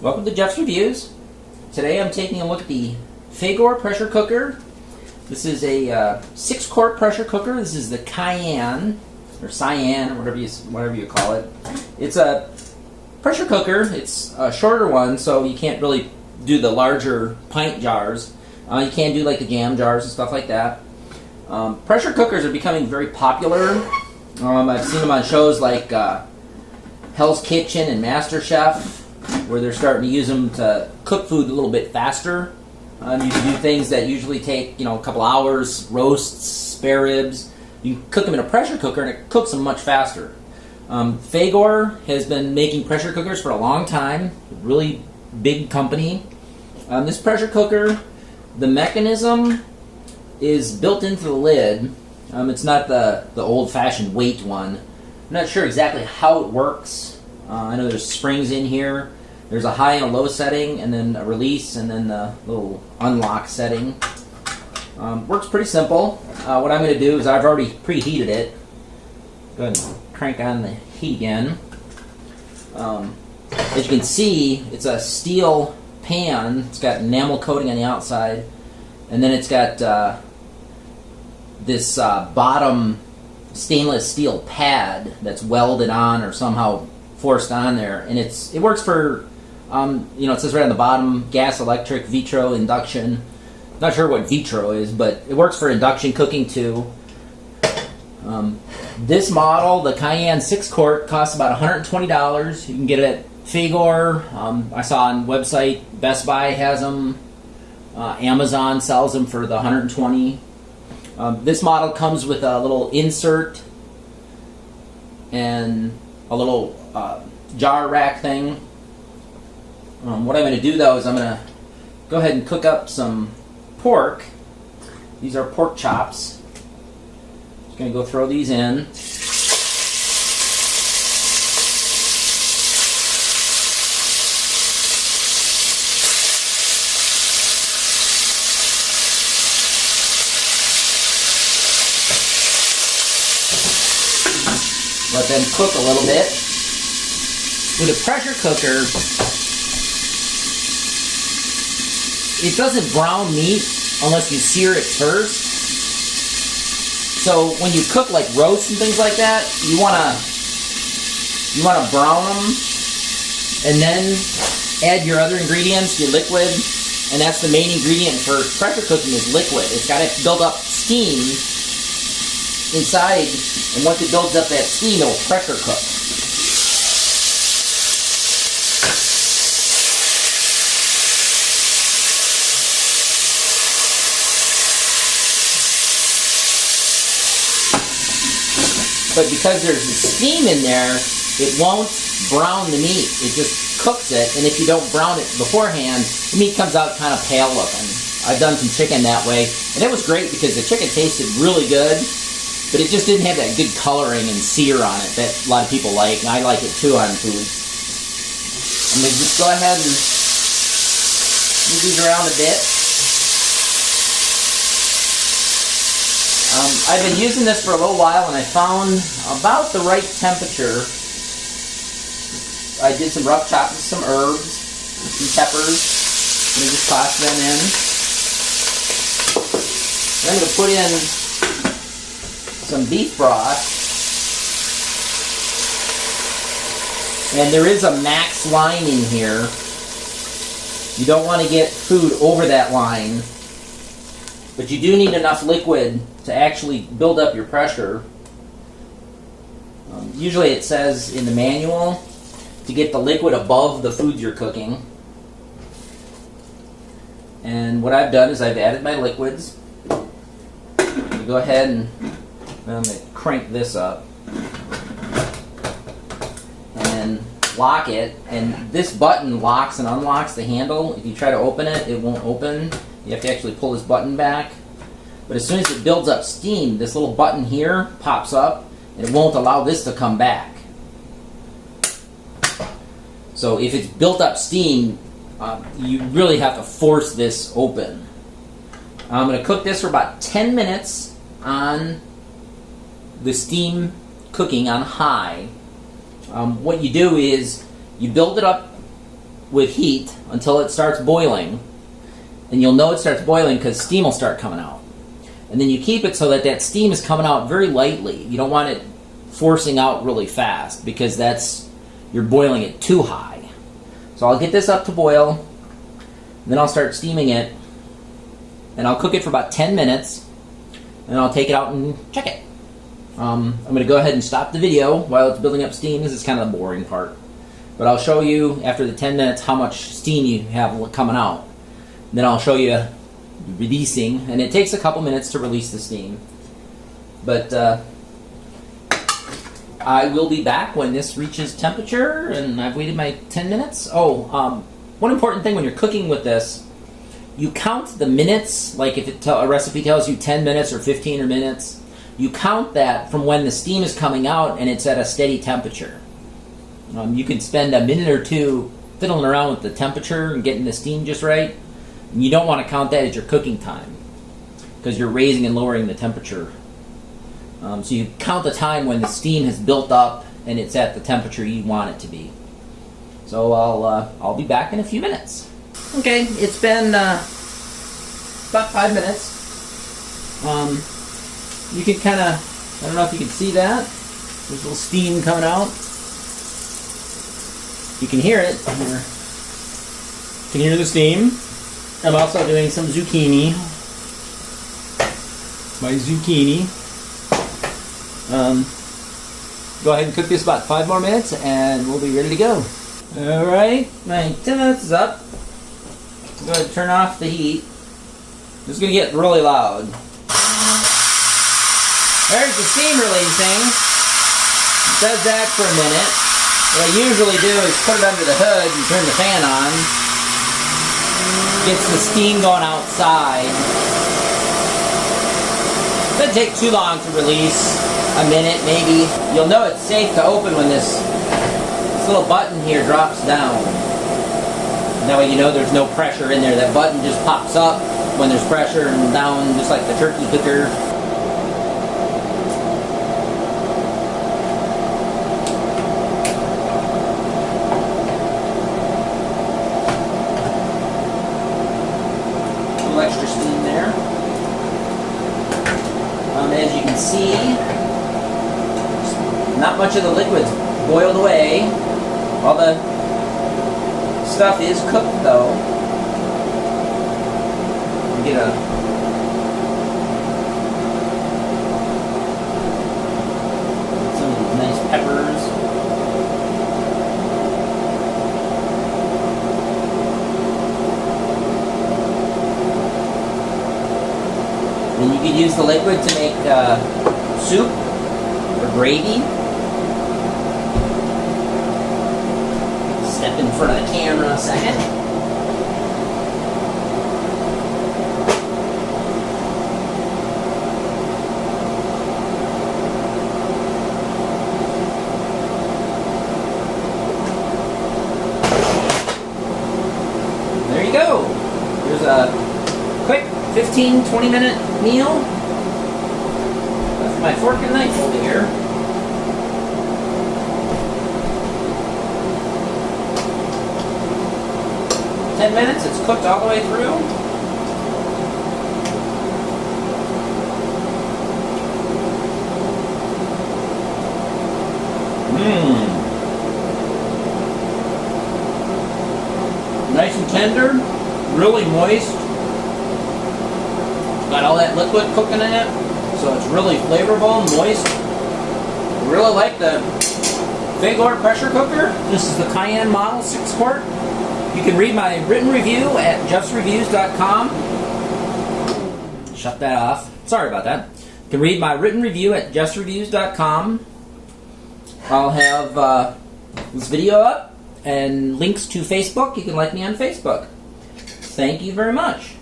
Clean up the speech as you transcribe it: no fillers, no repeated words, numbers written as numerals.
Welcome to Jeff's Reviews. Today I'm taking a look at the Fagor Pressure Cooker. This is a 6-quart pressure cooker. This is the Cayenne, or Cyan, or whatever you call it. It's a pressure cooker. It's a shorter one, so you can't really do the larger pint jars. You can do like the jam jars and stuff like that. Pressure cookers are becoming very popular. I've seen them on shows like Hell's Kitchen and MasterChef, where they're starting to use them to cook food a little bit faster. You can do things that usually take a couple hours, roasts, spare ribs. You can cook them in a pressure cooker and it cooks them much faster. Fagor has been making pressure cookers for a long time, a really big company. This pressure cooker, the mechanism is built into the lid. It's not the old-fashioned weight one. I'm not sure exactly how it works. I know there's springs in here. There's a high and a low setting, and then a release, and then the little unlock setting. Works pretty simple. What I'm going to do is I've already preheated it. Go ahead and crank on the heat again. As you can see, it's a steel pan. It's got enamel coating on the outside, and then it's got this bottom stainless steel pad that's welded on or somehow forced on there, and it works for it says right on the bottom, gas, electric, vitro, induction. Not sure what vitro is, but it works for induction cooking too. This model, the Cayenne 6-quart, costs about $120. You can get it at Fagor. I saw on website Best Buy has them. Amazon sells them for the $120. This model comes with a little insert and a little jar rack thing. What I'm going to do though is I'm going to go ahead and cook up some pork. These are pork chops. Just going to go throw these in. Let them cook a little bit. With a pressure cooker, it doesn't brown meat unless you sear it first. So when you cook like roast and things like that, you wanna brown them and then add your other ingredients, your liquid, and that's the main ingredient for pressure cooking is liquid. It's got to build up steam inside, and once it builds up that steam, it'll pressure cook. But because there's the steam in there, it won't brown the meat. It just cooks it, and if you don't brown it beforehand, the meat comes out kind of pale looking. I've done some chicken that way, and it was great because the chicken tasted really good, but it just didn't have that good coloring and sear on it that a lot of people like, and I like it too on food. I'm going to just go ahead and move these around a bit. I've been using this for a little while, and I found about the right temperature. I did some rough chopping, some herbs, some peppers. Let me just toss them in. Then I'm going to put in some beef broth. And there is a max line in here. You don't want to get food over that line, but you do need enough liquid to actually build up your pressure. Usually it says in the manual to get the liquid above the food you're cooking. And what I've done is I've added my liquids. You go ahead and I'm going to crank this up and lock it. And this button locks and unlocks the handle. If you try to open it, it won't open. You have to actually pull this button back. But as soon as it builds up steam, this little button here pops up, and it won't allow this to come back. So if it's built up steam, you really have to force this open. I'm going to cook this for about 10 minutes on the steam cooking on high. What you do is you build it up with heat until it starts boiling. And you'll know it starts boiling because steam will start coming out. And then you keep it so that that steam is coming out very lightly. You don't want it forcing out really fast because you're boiling it too high. So I'll get this up to boil, and then I'll start steaming it, and I'll cook it for about 10 minutes, and I'll take it out and check it. I'm going to go ahead and stop the video while it's building up steam. This is kind of the boring part. But I'll show you after the 10 minutes how much steam you have coming out. Then I'll show you releasing, and it takes a couple minutes to release the steam. But I will be back when this reaches temperature, and I've waited my 10 minutes. One important thing when you're cooking with this, you count the minutes, like if a recipe tells you 10 minutes or 15 minutes, you count that from when the steam is coming out and it's at a steady temperature. You can spend a minute or two fiddling around with the temperature and getting the steam just right. And you don't want to count that as your cooking time because you're raising and lowering the temperature. So you count the time when the steam has built up and it's at the temperature you want it to be. So I'll be back in a few minutes. Okay, it's been about 5 minutes. You can kind of, I don't know if you can see that. There's a little steam coming out. You can hear it. You can hear the steam. I'm also doing some zucchini. My zucchini. Go ahead and cook this about 5 more minutes and we'll be ready to go. Alright, my 10 minutes is up. Go ahead and turn off the heat. This is going to get really loud. There's the steam releasing. It does that for a minute. What I usually do is put it under the hood and turn the fan on. Gets the steam going outside. Doesn't take too long to release. A minute maybe. You'll know it's safe to open when this little button here drops down. And that way you know there's no pressure in there. That button just pops up when there's pressure and down just like the turkey cooker. A little extra steam there. As you can see, not much of the liquid's boiled away. All the stuff is cooked though. Get some of these nice peppers. And you could use the liquid to make soup or gravy. Step in front of the camera a second. There you go. There's a quick 15-20 minute meal. That's my fork and knife over here. $10 minutes, it's cooked all the way through. Nice and tender, really moist. Got all that liquid cooking in it, so it's really flavorful and moist. I really like the Fagor Pressure Cooker. This is the Cayenne model, 6 quart. You can read my written review at justreviews.com. Shut that off. Sorry about that. You can read my written review at justreviews.com. I'll have this video up and links to Facebook. You can like me on Facebook. Thank you very much.